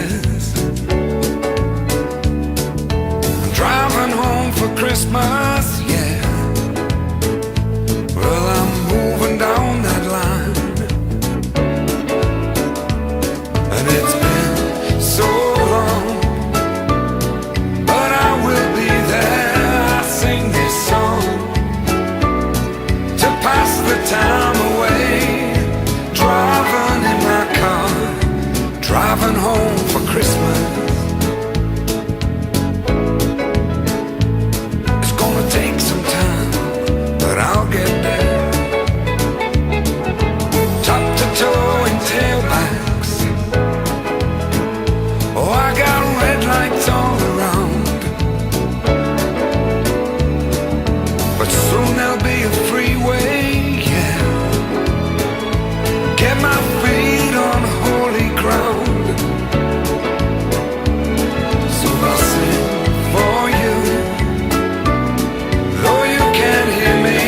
says, I'm driving home for Christmas, yeah. Well, I'm moving down that line, and it's been so long, but I will be there. I sing this song to pass the time away, driving in my car, driving home for Christmas. It's gonna take some time, but I'll get there. Top to toe in tailbacks. Oh, I got red lights all around, but soon there'll be a freeway, yeah. Get my feet on holy ground. So I'll sing for you, though you can't hear me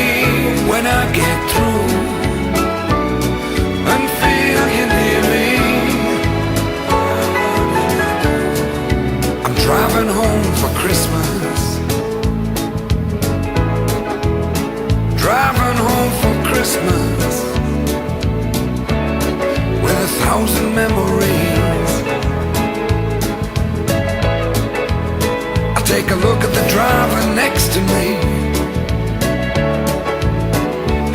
when I get through, and feel you near me. I'm driving home for Christmas, driving home for Christmas, with 1,000 memories. I take a look at the driver next to me.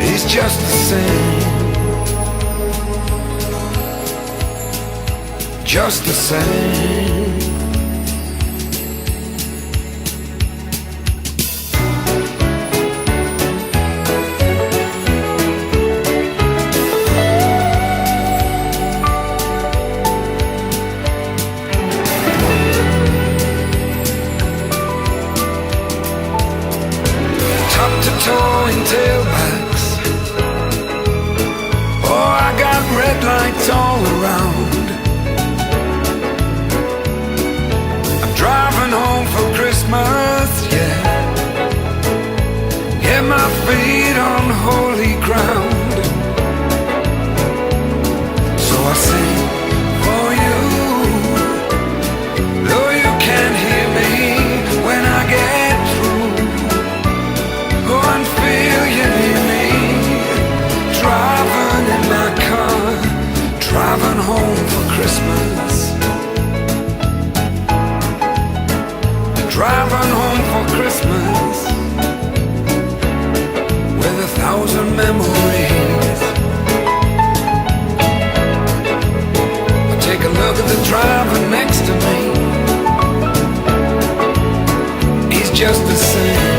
He's just the same, just the same. Towing tailbacks. Oh, I got red lights all around. I'm driving home for Christmas, yeah. Get my feet on holy ground. So I sing for you, though you can't hear me when I get through. Go and feel you near me, driving in my car, driving home for Christmas, driving home for Christmas, with 1,000 memories. I take a look at the driver next to me. He's just the same,